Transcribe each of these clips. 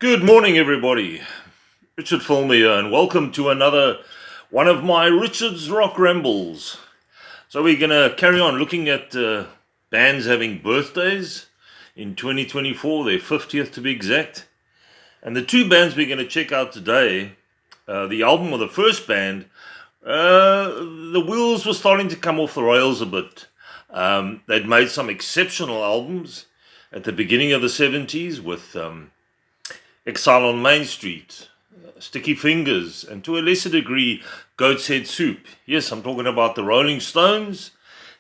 Good morning, everybody. Richard Fulmer here, and welcome to another one of my Richard's Rock Rambles. So we're going to carry on looking at bands having birthdays in 2024, their 50th to be exact. And the two bands we're going to check out today, the album of the first band, the wheels were starting to come off the rails a bit. They'd made some exceptional albums at the beginning of the 70s with Exile on Main Street, Sticky Fingers, and to a lesser degree, Goat's Head Soup. Yes, I'm talking about the Rolling Stones,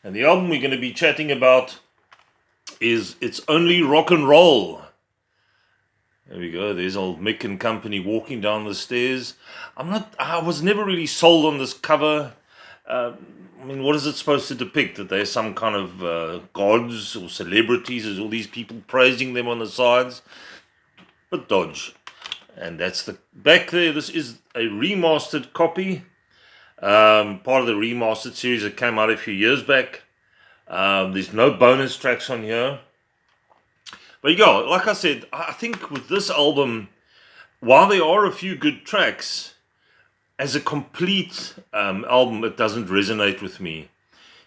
and the album we're going to be chatting about is It's Only Rock and Roll. There we go, there's old Mick and company walking down the stairs. I was never really sold on this cover. What is it supposed to depict? That they're some kind of gods or celebrities? There's all these people praising them on the sides. But dodge. And that's the back there. This is a remastered copy, part of the remastered series that came out a few years back. There's no bonus tracks on here, but yeah, like I said, I think with this album, while there are a few good tracks, as a complete album, it doesn't resonate with me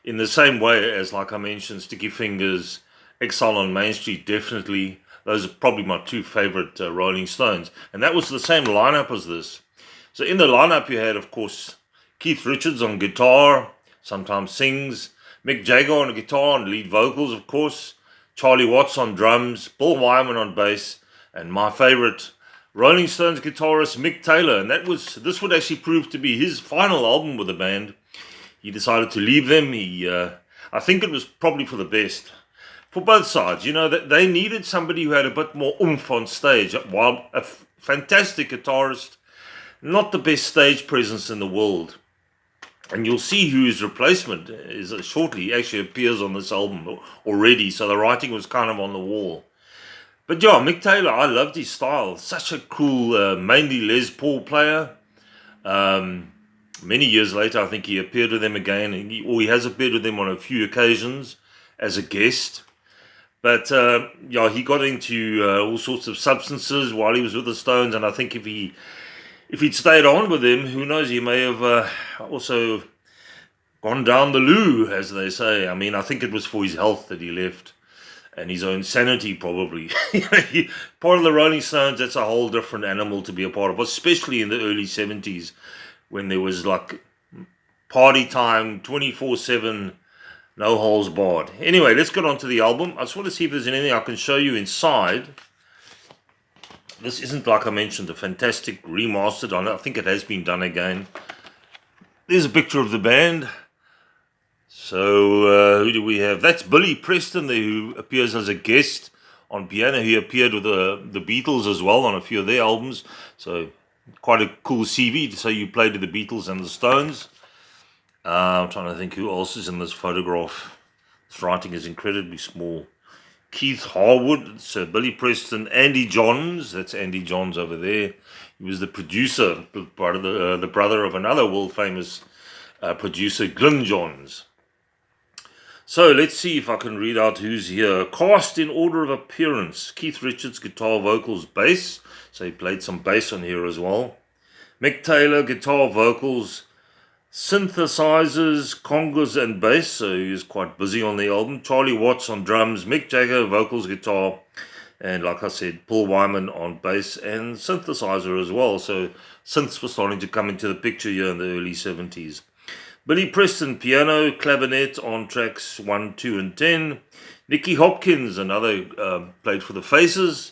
in the same way as, like I mentioned, Sticky Fingers, Exile on Main Street, definitely. Those are probably my two favorite Rolling Stones. And that was the same lineup as this. So in the lineup you had, of course, Keith Richards on guitar, sometimes sings, Mick Jagger on guitar and lead vocals, of course, Charlie Watts on drums, Paul Wyman on bass, and my favorite Rolling Stones guitarist, Mick Taylor. And this would actually prove to be his final album with the band. He decided to leave them. I think it was probably for the best. For both sides, that they needed somebody who had a bit more oomph on stage. While a fantastic guitarist, not the best stage presence in the world. And you'll see who his replacement is shortly. He actually appears on this album already, so the writing was kind of on the wall. But yeah, Mick Taylor, I loved his style. Such a cool, mainly Les Paul player. Many years later, I think he appeared with them again, or he has appeared with them on a few occasions as a guest. But he got into all sorts of substances while he was with the Stones, and I think if he'd stayed on with them, who knows, he may have also gone down the loo, as they say. I think it was for his health that he left, and his own sanity probably. Part of the Rolling Stones, that's a whole different animal to be a part of, especially in the early 70s, when there was like party time, 24/7, no holes barred. Anyway, let's get on to the album. I just want to see if there's anything I can show you inside. This isn't, like I mentioned, a fantastic remastered. I think it has been done again. There's a picture of the band. So, who do we have? That's Billy Preston there, who appears as a guest on piano. He appeared with the Beatles as well on a few of their albums. So, quite a cool CV. So, you played with the Beatles and the Stones. I'm trying to think who else is in this photograph. This writing is incredibly small. Keith Harwood, Sir Billy Preston, Andy Johns. That's Andy Johns over there. He was the producer, part of the brother of another world famous producer, Glyn Johns. So let's see if I can read out who's here. Cast in order of appearance: Keith Richards, guitar, vocals, bass. So he played some bass on here as well. Mick Taylor, guitar, vocals, synthesizers, congas and bass, so he was quite busy on the album. Charlie Watts on drums, Mick Jagger, vocals, guitar, and like I said, Paul Wyman on bass and synthesizer as well. So synths were starting to come into the picture here in the early 70s. Billy Preston, piano, clavinet on tracks 1, 2, and 10. Nicky Hopkins, another, played for the Faces.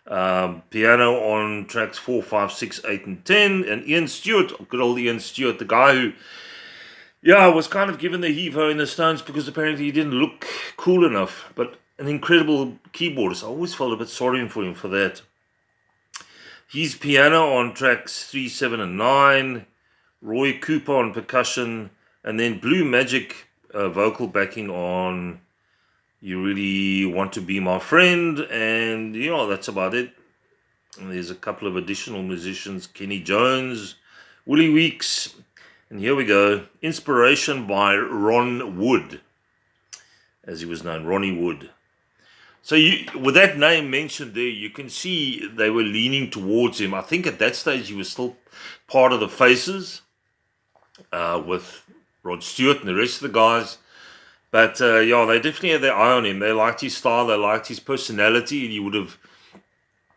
Piano on tracks 4, 5, 6, 8, and 10. And Ian Stewart, good old Ian Stewart, the guy who, was kind of given the heave-ho in the Stones because apparently he didn't look cool enough. But an incredible keyboardist. I always felt a bit sorry for him for that. He's piano on tracks 3, 7, and 9. Roy Cooper on percussion. And then Blue Magic vocal backing on You Really Want to Be My Friend, and that's about it. And there's a couple of additional musicians: Kenny Jones, Willie Weeks, and here we go. Inspiration by Ron Wood, as he was known, Ronnie Wood. So with that name mentioned there, you can see they were leaning towards him. I think at that stage he was still part of the Faces with Rod Stewart and the rest of the guys. But yeah, they definitely had their eye on him. They liked his style, they liked his personality, and he would have,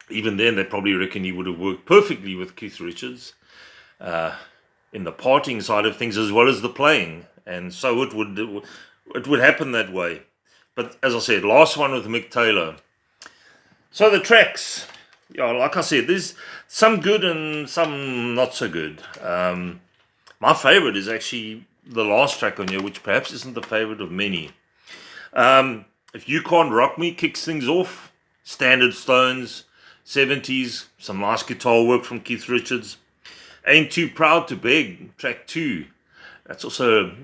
even then, they probably reckon he would have worked perfectly with Keith Richards in the partying side of things as well as the playing. And so it would happen that way. But as I said, last one with Mick Taylor. So the tracks, yeah, like I said, there's some good and some not so good. My favorite is actually the last track on here, which perhaps isn't the favorite of many. If You Can't Rock Me kicks things off. Standard Stones, 70s, some nice guitar work from Keith Richards. Ain't Too Proud to Beg, track 2. That's also,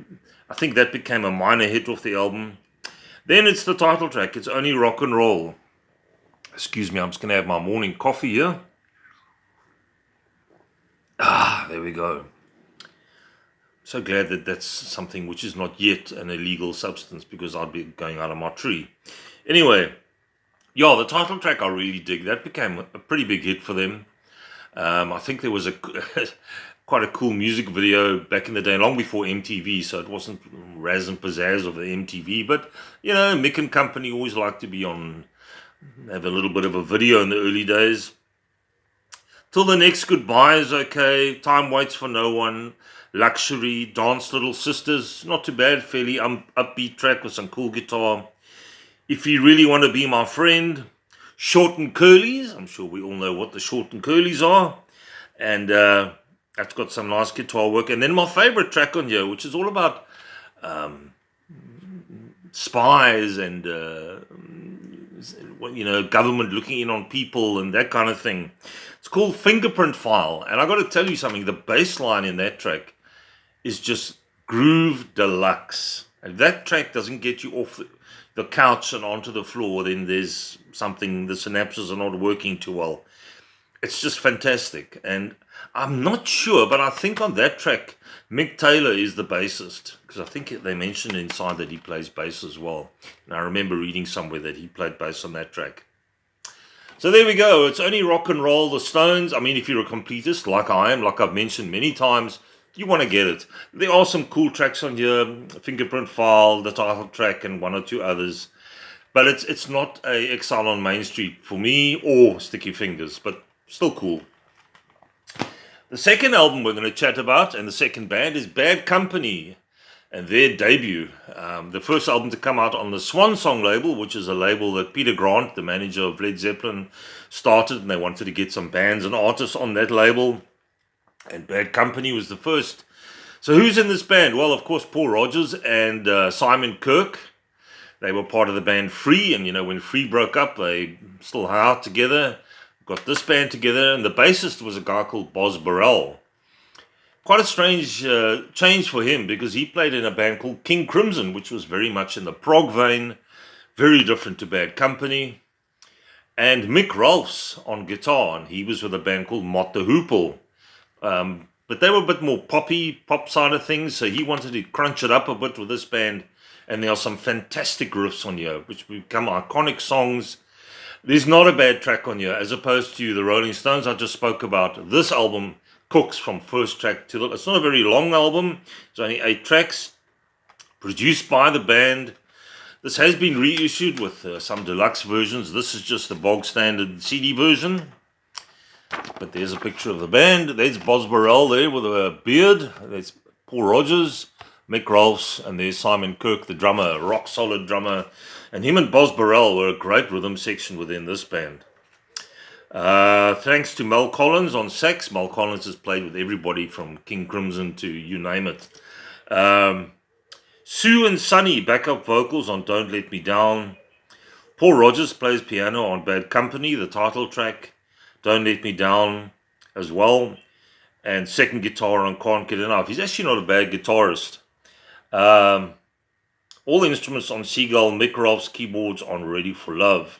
I think that became a minor hit off the album. Then it's the title track, It's Only Rock and Roll. Excuse me, I'm just going to have my morning coffee here. There we go. So glad that that's something which is not yet an illegal substance, because I'd be going out of my tree. Anyway, yeah, the title track I really dig. That became a pretty big hit for them. I think there was quite a cool music video back in the day, long before MTV, so it wasn't Raz and Pizzazz of the MTV, but, you know, Mick and company always like to be on, have a little bit of a video in the early days. Till the Next Goodbye is okay. Time Waits for No One. Luxury. Dance Little Sisters. Not too bad. Fairly upbeat track with some cool guitar. If You Really Want to Be My Friend. Short and Curlies. I'm sure we all know what the Short and Curlies are. And that's got some nice guitar work. And then my favorite track on here, which is all about spies and government looking in on people and that kind of thing. It's called Fingerprint File, and I got to tell you something, the bass line in that track is just groove deluxe. If that track doesn't get you off the couch and onto the floor, then there's something, the synapses are not working too well. It's just fantastic, and I'm not sure, but I think on that track Mick Taylor is the bassist, because I think they mentioned inside that he plays bass as well. And I remember reading somewhere that he played bass on that track. So there we go. It's Only Rock and Roll, the Stones. I mean, if you're a completist like I am, like I've mentioned many times, you want to get it. There are some cool tracks on here, Fingerprint File, the title track, and one or two others. But it's not a Exile on Main Street for me, or Sticky Fingers, but still cool. The second album we're going to chat about, and the second band, is Bad Company and their debut. The first album to come out on the Swan Song label, which is a label that Peter Grant, the manager of Led Zeppelin, started, and they wanted to get some bands and artists on that label. And Bad Company was the first. So who's in this band? Well, of course, Paul Rodgers and Simon Kirke. They were part of the band Free, and you know, when Free broke up, they still hung out together. Got this band together, and the bassist was a guy called Boz Burrell. Quite a strange change for him, because he played in a band called King Crimson, which was very much in the prog vein, very different to Bad Company. And Mick Rolfs on guitar, and he was with a band called Mott the Hoople. But they were a bit more pop side of things, so he wanted to crunch it up a bit with this band. And there are some fantastic riffs on here, which become iconic songs. There's not a bad track on here, as opposed to the Rolling Stones I just spoke about. This album cooks from first track to the... It's not a very long album. It's only 8 tracks, produced by the band. This has been reissued with some deluxe versions. This is just the bog standard CD version. But there's a picture of the band. There's Boz Burrell there with a beard. There's Paul Rodgers, Mick Rolfs, and there's Simon Kirke, the drummer, rock solid drummer. And him and Boz Burrell were a great rhythm section within this band. Thanks to Mel Collins on sax. Mel Collins has played with everybody from King Crimson to you name it. Sue and Sonny backup vocals on Don't Let Me Down. Paul Rodgers plays piano on Bad Company, the title track. Don't Let Me Down as well. And second guitar on Can't Get Enough. He's actually not a bad guitarist. All the instruments on Seagull, Mick Rolfs keyboards on Ready for Love.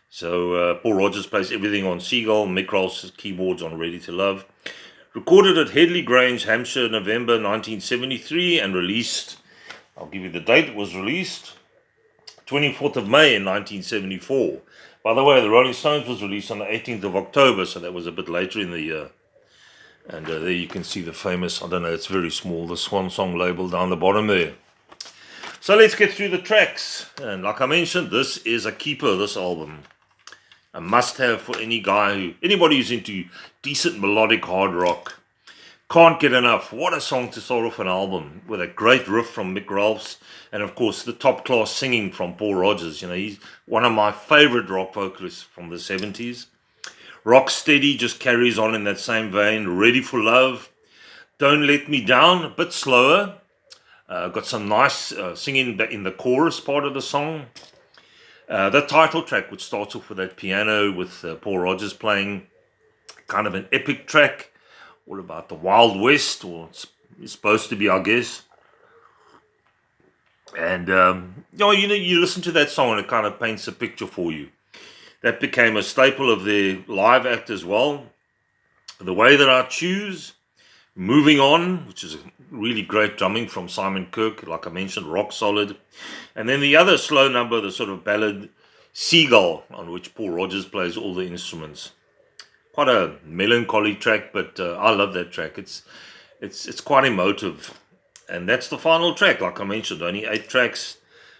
So Paul Rodgers plays everything on Seagull, Mick Rolfs keyboards on Ready to Love. Recorded at Headley Grange, Hampshire, November 1973, and released, I'll give you the date it was released, 24th of May in 1974. By the way, the Rolling Stones was released on the 18th of October, so that was a bit later in the year. And there you can see the famous, I don't know, it's very small, the Swan Song label down the bottom there. So let's get through the tracks. And like I mentioned, this is a keeper, this album. A must-have for anybody who's into decent melodic hard rock. Can't get enough. What a song to start off an album, with a great riff from Mick Ralphs, and of course the top-class singing from Paul Rodgers. You know, he's one of my favorite rock vocalists from the 70s. Rock Steady just carries on in that same vein. Ready for Love, Don't Let Me Down, a bit slower. Got some nice singing in the chorus part of the song. The title track, which starts off with that piano with Paul Rodgers playing, kind of an epic track, all about the Wild West, or it's supposed to be, I guess. And you listen to that song and it kind of paints a picture for you. That became a staple of their live act as well. The Way That I Choose, Moving On, which is a really great drumming from Simon Kirke, like I mentioned, rock solid. And then the other slow number, the sort of ballad Seagull, on which Paul Rodgers plays all the instruments. Quite a melancholy track, but I love that track. It's quite emotive. And that's the final track, like I mentioned, only 8 tracks.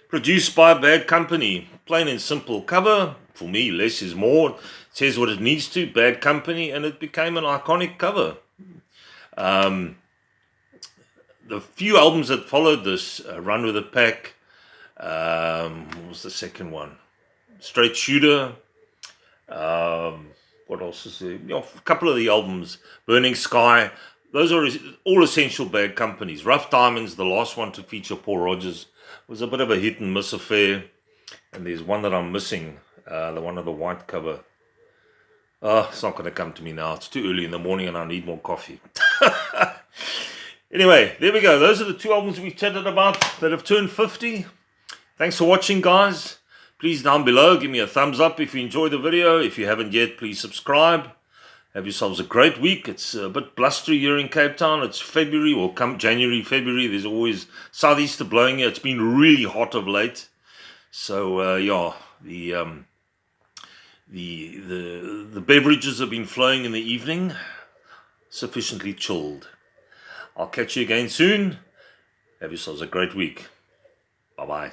Produced by Bad Company, plain and simple cover. For me, less is more. It says what it needs to, Bad Company, and it became an iconic cover. The few albums that followed this, Run With The Pack, what was the second one? Straight Shooter, what else is there? A couple of the albums, Burning Sky, those are all essential Bad Companies. Rough Diamonds, the last one to feature Paul Rodgers, was a bit of a hit and miss affair. And there's one that I'm missing, the one of the white cover. It's not going to come to me now. It's too early in the morning and I need more coffee. Anyway, there we go. Those are the 2 albums we chatted about that have turned 50. Thanks for watching, guys. Please, down below, give me a thumbs up if you enjoyed the video. If you haven't yet, please subscribe. Have yourselves a great week. It's a bit blustery here in Cape Town. It's February, or come January, February. There's always southeaster blowing here. It's been really hot of late. So, the beverages have been flowing in the evening, sufficiently chilled. I'll catch you again soon. Have yourselves a great week. Bye-bye.